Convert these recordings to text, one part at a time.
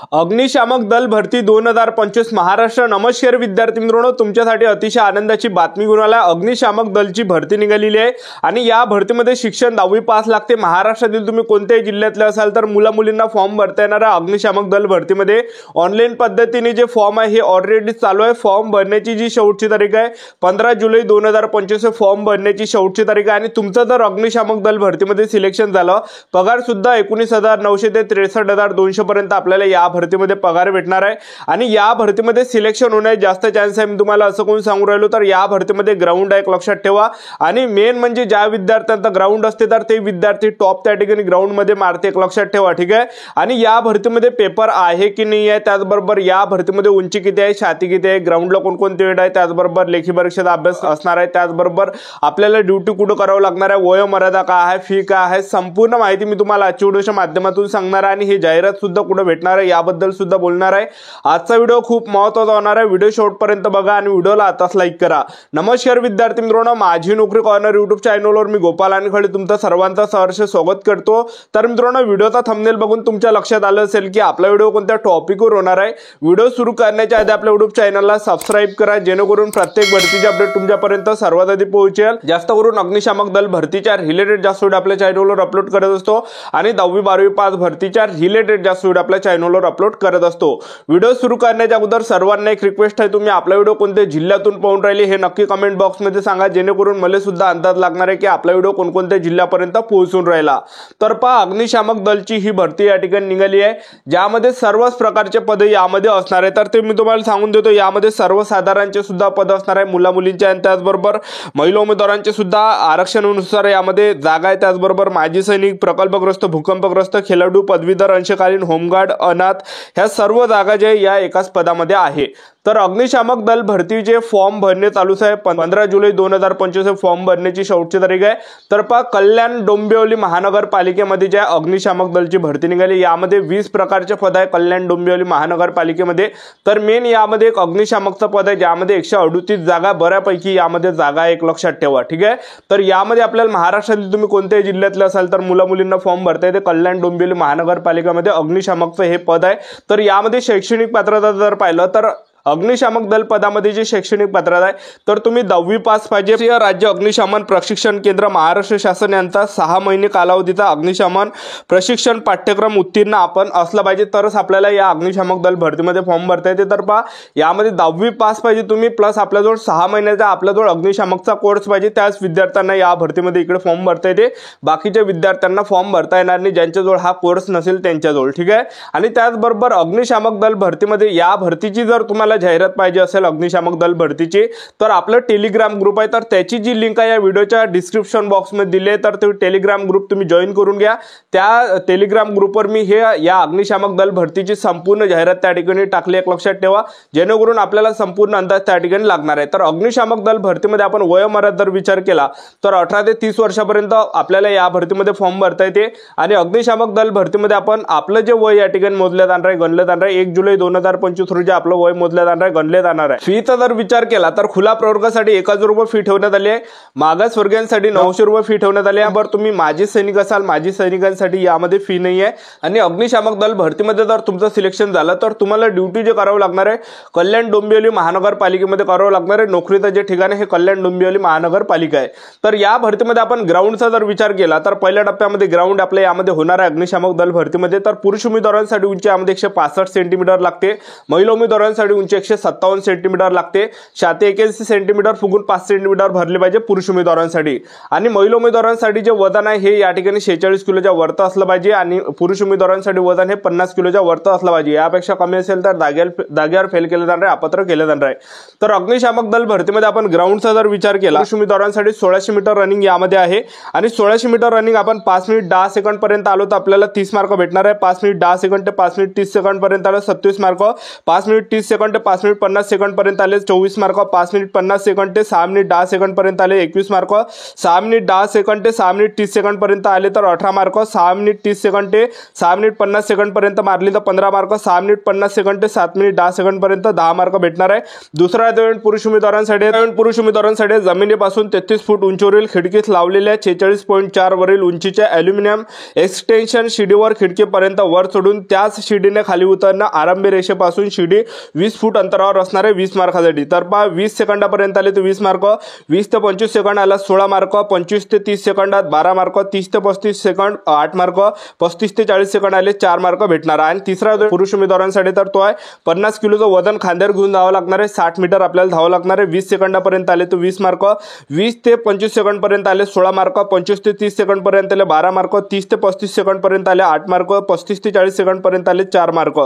अग्निशामक दल भरती 2025 महाराष्ट्र। नमस्कार विद्यार्थी मित्रांनो, तुमच्यासाठी अतिशय आनंदाची बातमी घेऊन आला। अग्निशामक दलची भरती निघालेली आहे आणि या भरतीमध्ये शिक्षण 10वी पास लागते। महाराष्ट्रातील तुम्ही कोणत्याही जिल्ह्यातले असाल तर मुला-मुलींना फॉर्म भरता येणार आहे। अग्निशामक दल भरतीमध्ये ऑनलाईन पद्धतीने जे फॉर्म आहे हे ऑलरेडी चालू आहे। फॉर्म भरण्याची जी शेवटची तारीख आहे 15 जुलै 2025 फॉर्म भरण्याची शेवटची तारीख आहे। आणि तुमचं जर अग्निशामक दल भरतीमध्ये सिलेक्शन झालं, पगार सुद्धा 19,900 ते 63,200 पर्यंत आपल्याला या भरतीमध्ये पगार भेटणार आहे। आणि या भरतीमध्ये सिलेक्शन होण्याचे जास्त चान्स आहे। मी तुम्हाला असं कोण सांगू राहिलो तर या भरतीमध्ये ग्राउंड आहे, लक्षात ठेवा। आणि मेन म्हणजे ज्या विद्यार्थ्यांचा ग्राउंड असते तर ते विद्यार्थी टॉप त्या ठिकाणी ग्राउंड मध्ये मारते, लक्षात ठेवा, ठीक आहे। आणि या भरतीमध्ये पेपर आहे की नाही आहे, त्याचबरोबर या भरतीमध्ये उंची किती आहे, छाती किती आहे, ग्राउंडला कोणकोणते वेळ आहे, त्याचबरोबर लेखी परीक्षेचा अभ्यास असणार आहे, त्याचबरोबर आपल्याला ड्युटी कुठं करावं लागणार आहे, वयोमर्यादा काय आहे, फी काय आहे, संपूर्ण माहिती मी तुम्हाला आजच्या व्हिडिओच्या माध्यमातून सांगणार आहे। आणि ही जाहिरात सुद्धा कुठे भेटणार आहे याबद्दल सुद्धा बोलणार आहे। आजचा व्हिडिओ खूप महत्त्वाचा होणार आहे, व्हिडिओ शेवटपर्यंत बघा आणि व्हिडिओला आताच लाईक करा। नमस्कार विद्यार्थी मित्रांनो, माझी नोकरी कॉर्नर युट्यूब चॅनलवर मी गोपाल अनखडे तुमचं सर्वांचं सहर्ष स्वागत करतो। तर मित्रांनो, व्हिडिओचा थंबनेल बघून तुमच्या लक्षात आलं असेल की आपला व्हिडिओ कोणत्या टॉपिकवर होणार आहे। व्हिडिओ सुरू करण्याच्या आधी आपल्या युट्यूब चॅनलला सबस्क्राइब करा, जेणेकरून प्रत्येक भरतीचे अपडेट तुमच्यापर्यंत सर्वात आधी पोहोचेल। जास्त करून अग्निशामक दल भरतीच्या रिलेटेड जास्त व्हिडिओ आपल्या चॅनलवर अपलोड करत असतो आणि 10वी 12वी पास भरतीच्या रिलेटेड जास्त व्हिडिओ आपल्या चॅनलवर अपलोड करत असतो। व्हिडिओ सुरू करण्याच्या अगोदर सर्वांना एक रिक्वेस्ट आहे, तुम्ही आपला व्हिडिओ कोणत्या जिल्ह्यातून पाहून राहिले हे नक्की कमेंट बॉक्स मध्ये सांगा, जेणेकरून मला सुद्धा अंदाज लागणार आहे की आपला व्हिडिओ कोणकोणत्या जिल्ह्यापर्यंत पोहोचून राहिला। तर पहा, अग्निशामक दलची ही भरती या ठिकाणी निघाली आहे, ज्यामध्ये सर्वच प्रकारचे पद यामध्ये असणार आहे। तर ते मी तुम्हाला सांगून देतो, यामध्ये सर्वसाधारणचे सुद्धा पद असणार आहे, मुला-मुलींचे आणि त्याचबरोबर महिला उमेदवारांचे सुद्धा आरक्षणानुसार यामध्ये जागा आहे। त्याचबरोबर माजी सैनिक, प्रकल्पग्रस्त, भूकंपग्रस्त, खेळाडू, पदवीधर, अंशकालीन, होमगार्ड, अनाथ, ह्या सर्व जागा जे या एकाच पदामध्ये आहे। तर अग्निशामक दल भरतीचे फॉर्म भरणे चालूच आहे। 15 जुलै 2025 फॉर्म भरण्याची शेवटची तारीख आहे। तर पहा, कल्याण डोंबिवली महानगरपालिकेमध्ये ज्या अग्निशामक दलची भरती निघाली, यामध्ये 20 प्रकारचे पद आहे कल्याण डोंबिवली महानगरपालिकेमध्ये। तर मेन यामध्ये एक अग्निशामकचं पद आहे, ज्यामध्ये 138 जागा बऱ्यापैकी यामध्ये जागा एक लक्षात ठेवा, ठीक आहे। तर यामध्ये आपल्याला महाराष्ट्रातील तुम्ही कोणत्याही जिल्ह्यातले असाल तर मुला-मुलींना फॉर्म भरता येते। कल्याण डोंबिवली महानगरपालिकेमध्ये अग्निशामकचं हे पद आहे। तर यामध्ये शैक्षणिक पात्रता जर पाहिलं तर अग्निशामक दल पदामध्ये जी शैक्षणिक पात्रता आहे तर तुम्ही 10वी पास पाहिजे। राज्य अग्निशमन प्रशिक्षण केंद्र महाराष्ट्र शासन यांचा 6 महिने कालावधीचा अग्निशमन प्रशिक्षण पाठ्यक्रम उत्तीर्ण आपण असला पाहिजे, तरच आपल्याला या अग्निशामक दल भरतीमध्ये फॉर्म भरता येते। तर पहा, यामध्ये 10वी पास पाहिजे तुम्ही, प्लस आपल्याजवळ 6 महिन्याचा आपल्याजवळ अग्निशामकचा कोर्स पाहिजे, त्याच विद्यार्थ्यांना या भरतीमध्ये इकडे फॉर्म भरता येते। बाकीच्या विद्यार्थ्यांना फॉर्म भरता येणार नाही ज्यांच्याजवळ हा कोर्स नसेल त्यांच्याजवळ, ठीक आहे। आणि त्याचबरोबर अग्निशामक दल भरतीमध्ये या भरतीची जर तुम्हाला जाहिरात पाहिजे असेल अग्निशामक दल भरतीची, तर आपलं टेलिग्राम ग्रुप आहे, तर त्याची जी लिंक आहे या व्हिडिओच्या डिस्क्रिप्शन बॉक्स मध्ये दिली आहे। तर ते टेलिग्राम ग्रुप तुम्ही जॉईन करून घ्या। त्या टेलिग्राम ग्रुपवर मी हे या अग्निशामक दल भरतीची संपूर्ण जाहिरात त्या ठिकाणी टाकली आहे, लक्षात ठेवा, जेणेकरून आपल्याला संपूर्ण अंदाज त्या ठिकाणी लागणार आहे। तर अग्निशामक दल भरतीमध्ये आपण वयोमर्यादा जर विचार केला तर 18 ते 30 वर्षापर्यंत आपल्याला या भरतीमध्ये फॉर्म भरता येते। आणि अग्निशामक दल भरतीमध्ये आपण आपलं जे वय या ठिकाणी मोजलं जाणार आहे, गणलं जाणार आहे, 1 जुलै 2025 रोजी आपलं वय मोजलं गणले जाणार आहे। फीचा जर विचार केला तर खुला प्रवर्गासाठी 1000 रुपये फी ठेवण्यात आली आहे, मागासवर्गीयांसाठी 900 रुपये फी ठेवण्यात आली आहे। बरं, तुम्ही माजी सैनिक असाल, माजी सैनिकांसाठी यामध्ये फी नाही आहे। आणि अग्निशामक दल भरतीमध्ये जर तुमचं सिलेक्शन झालं तर तुम्हाला ड्युटी जे करावं लागणार आहे कल्याण डोंबिवली महानगरपालिकेमध्ये करावं लागणार आहे। नोकरीचं जे ठिकाण आहे हे कल्याण डोंबिवली महानगरपालिका आहे। तर या भरतीमध्ये आपण ग्राउंडचा जर विचार केला तर पहिल्या टप्प्यामध्ये ग्राउंड आपल्या यामध्ये होणार आहे अग्निशामक दल भरतीमध्ये। तर पुरुष उमेदवारांसाठी उंची यामध्ये 165 सेंटीमीटर लागते, महिला उमेदवारांसाठी उंची 157 सेंटीमीटर लागते, छाती 81 सेंटीमीटर फुगून 5 सेंटीमीटर भरले पाहिजे पुरुष उमेदवारांसाठी। आणि महिला उमेदवारांसाठी जे वजन आहे हे या ठिकाणी 46 किलोच्या वरती असलं पाहिजे आणि पुरुष उमेदवारांसाठी वजन हे 50 किलोच्या वरती असलं पाहिजे। यापेक्षा कमी असेल तर जागेवर फेल केले जाणार आहे, अपात्र केले जाणार आहे। तर अग्निशामक दल भरतीमध्ये आपण ग्राउंडचा जर विचार केला, पुरुष उमेदवारांसाठी 1600 मीटर रनिंग यामध्ये आहे आणि 1600 मीटर रनिंग आपण 5 मिनिट 10 सेकंड पर्यंत आलो तर आपल्याला 30 मार्क भेटणार आहे। 5 मिनिट 10 सेकंड ते 5 मिनिट 30 सेकंड पर्यंत आलो 27 मार्क, 5 मिनिट 30 सेकंड ते 5 मिनिट 50 सेकंड पर्यंत आले 24 मार्क, 5 मिनिट 50 सेकंड ते 6 मिनिट 10 सेकंड पर्यंत आले 21 मार्क, 6 मिनिट 10 सेकंड ते 6 मिनिट 30 सेकंड पर्यंत आले तर 18 मार्क, 6 मिनिट 30 सेकंड ते 6 मिनिट 50 सेकंड पर्यंत मारली तर 15 मार्क, 6 मिनिट 50 सेकंड ते 7 मिनिट 10 सेकंड पर्यंत 10 मार्क भेटणार आहे। दुसरा इव्हेंट पुरुष उमेदवारांसाठी जमिनीपासून 33 फूट उंचीवरील खिडकीस लावलेल्या 46.4 वरील उंचीच्या ॲल्युमिनियम एक्सटेन्शन शिडीवर खिडकीपर्यंत वर चढून त्याच शिडीने खाली उतरणं, आरंभी रेषेपासून शिडी 20 फूट अंतरावर असणारे 20 मार्कासाठी। तर पहा 20 सेकंदापर्यंत आले तर 20 मार्क, 20 ते 25 सेकंद आला 16 मार्क, 25 ते 30 सेकंदात 12 मार्क, 30 ते 35 सेकंद 8 मार्क, 35 ते 40 सेकंद आले 4 मार्क भेटणार। आणि तिसरा पुरुष उमेदवारांसाठी तर तो आहे 50 किलोचं वजन खांद्यावर घेऊन धावावं लागणार आहे, 60 मीटर आपल्याला धावावं लागणार आहे। 20 सेकंदापर्यंत आले तर 20 मार्क, 20 ते 25 सेकंद पर्यंत आले 16 मार्क, 25 ते 30 सेकंद पर्यंत आले 12 मार्क, 30 ते 35 सेकंद पर्यंत आले 8 मार्क, 35 ते 40 सेकंद पर्यंत आले 4 मार्क।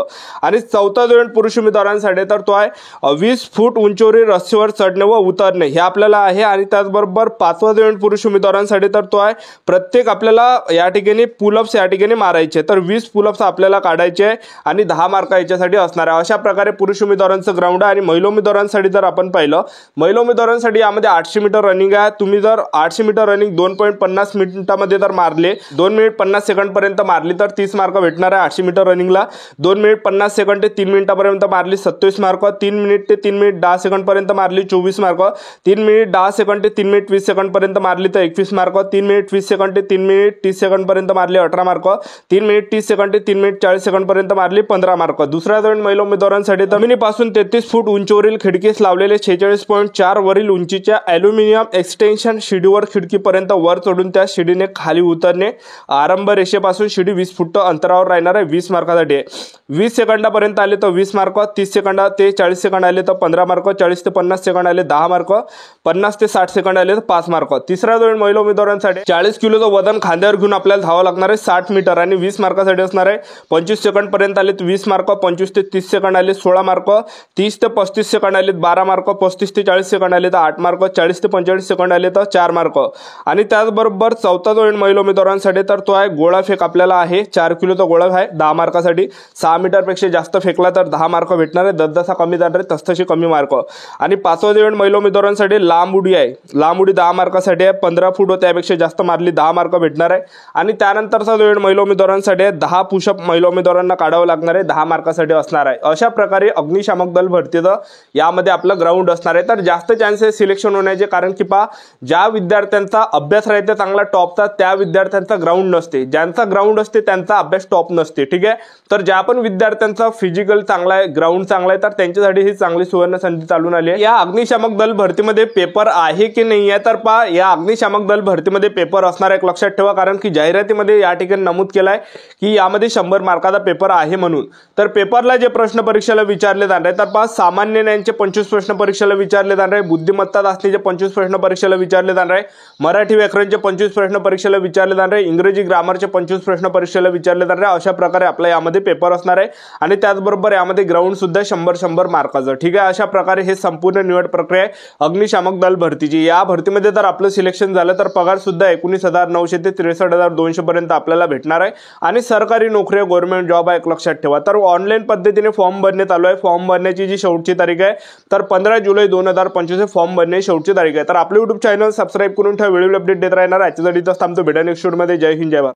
आणि चौथा इव्हेंट पुरुष उमेदवारांसाठी तर तो आहे 20 फूट उंचीवरील रस्सीवर चढणे व उतरणे हे आपल्याला आहे। आणि त्याचबरोबर पाचवा इव्हेंट पुरुष उमेदवारांसाठी तर तो आहे प्रत्येक आपल्याला या ठिकाणी पुलअप्स या ठिकाणी मारायचे, तर 20 पुलअप्स आपल्याला काढायचे आणि 10 मार्क याच्यासाठी असणार आहे। अशा प्रकारे पुरुष उमेदवारांचं ग्राउंड आहे। आणि महिला उमेदवारांसाठी जर आपण पाहिलं, महिला उमेदवारांसाठी यामध्ये 800 मीटर रनिंग आहे। तुम्ही जर 800 मीटर रनिंग 2.50 मिनिटांमध्ये जर मारले, 2 मिनिट 50 सेकंड पर्यंत मारली तर 30 मार्क भेटणार आहे 800 मीटर रनिंगला। 2 मिनिट 50 सेकंड ते 3 मिनिटापर्यंत मारली 27 मार्क, 3 मिनिट ते 3 मिनिट 10 सेकंड पर्यंत मारली 24 मार्क, 3 मिनिट 10 सेकंड ते 3 मिनिट 20 सेकंड पर्यंत मारली तर 21 मार्क, 3 मिनिट 20 सेकंड ते 3 मिनिट 30 सेकंड पर्यंत मारली 18 मार्क, 3 मिनिट 30 सेकंड ते 3 मिनिट 40 सेकंड पर्यंत मारली 15 मार्क। दुसरा इव्हेंट महिला उमेदवारांसाठी जमिनीपासून 33 फूट उंचीवरील खिडकीस लावलेले 46.4 वरील उंचीच्या ॲल्युमिनियम एक्सटेन्शन शिडीवर खिडकीपर्यंत वर चढून त्या शिडीने खाली उतरणे, आरंभ रेषेपासून शिडी 20 फूट अंतरावर राहणार आहे 20 मार्कासाठी। 20 सेकंदापर्यंत आले तर 20 मार्क, 30 सेकंद ते 40 सेकंद आले तर 15 मार्क, 40 ते 50 सेकंद आले 10 मार्क, 50 ते 60 सेकंद आले तर 5 मार्क। तिसरा इव्हेंट महिला उमेदवारांसाठी 40 किलोचं वजन खांद्यावर घेऊन आपल्याला धावावं लागणार आहे 60 मीटर आणि 20 मार्कासाठी असणार आहे। 25 सेकंड पर्यंत आले तर 20 मार्क, 25 ते 30 सेकंद आले 16 मार्क, 30 ते 35 सेकंद आले 12 मार्क, 35 ते 40 सेकंद आले तर 8 मार्क, 40 ते 45 सेकंद आले तर 4 मार्क। आणि त्याचबरोबर चौथा इव्हेंट महिला उमेदवारांसाठी तर तो आहे गोळा फेक आपल्याला आहे 4 किलोचा गोळा आहे 10 मार्कासाठी। 6 मीटरपेक्षा जास्त फेकला तर 10 मार्क भेटणार आहे, जसा कमी जाणार आहे तसतशी कमी मार्क। आणि पाचवा इव्हेंट महिला उमेदवारांसाठी लांब उडी आहे, लांब उडी 10 मार्कासाठी आहे, 15 फूट व त्यापेक्षा जास्त मारली 10 मार्क भेटणार आहे। आणि त्यानंतरचा इव्हेंट महिला उमेदवारांसाठी 10 पुशअप महिला उमेदवारांना काढावं लागणार आहे 10 मार्कासाठी असणार आहे। अशा प्रकारे अग्निशामक दल भरतीचं यामध्ये आपलं ग्राउंड असणार आहे। तर जास्त चान्सेस सिलेक्शन होण्याचे कारण की पहा ज्या विद्यार्थ्यांचा अभ्यास राहते चांगला टॉपचा त्या विद्यार्थ्यांचा ग्राउंड नसते, ज्यांचा ग्राउंड असते त्यांचा अभ्यास टॉप नसते, ठीक आहे। तर ज्या पण विद्यार्थ्यांचा फिजिकल चांगला आहे, ग्राउंड चांगला आहे, तर त्यांच्यासाठी ही चांगली सुवर्ण संधी चालून आली आहे। या अग्निशामक दल भरतीमध्ये पेपर आहे की नाही आहे तर पहा या अग्निशामक दल भरतीमध्ये पेपर असणार आहे, लक्षात ठेवा। कारण की जाहिरातीमध्ये या ठिकाणी नमूद केलाय की यामध्ये 100 मार्काचा पेपर आहे म्हणून। तर पेपरला जे प्रश्न परीक्षेला विचारले जाणार आहे तर पहा सामान्य ज्ञानचे 25 प्रश्न परीक्षेला विचारले जाणार आहे, बुद्धिमत्ता चाचणीचे 25 प्रश्न परीक्षेला विचारले जाणार आहे, मराठी व्याकरणचे 25 प्रश्न परीक्षेला विचारले जाणार आहे, इंग्रजी ग्रामरचे 25 प्रश्न परीक्षेला विचारले जाणार आहे। अशा प्रकारे आपला यामध्ये पेपर असणार आहे आणि त्याचबरोबर यामध्ये ग्राउंड सुद्धा 100 मार्काचं, ठीक आहे। अशा प्रकारे हे संपूर्ण निवड प्रक्रिया आहे अग्निशामक दल भरतीची। या भरतीमध्ये जर आपलं सिलेक्शन झालं तर पगार सुद्धा 19,900 ते 63,200 पर्यंत आपल्याला भेटणार आहे आणि सरकारी नोकरी गव्हर्नमेंट जॉब आहे, लक्षात ठेवा। तर ऑनलाईन पद्धतीने फॉर्म भरणे चालू आहे। फॉर्म भरण्याची जी शेवटची तारीख आहे तर 15 जुलै 2025 फॉर्म भरण्याची शेवटची तारीख आहे। तर आपले YouTube चॅनल सबस्क्राइब करून ठेवा, व्हिडिओ अपडेट देत राहणार। आजच्यासाठी थांबतो, भेटा नेक्स्ट व्हिडिओमध्ये। जय हिंद, जय भारत।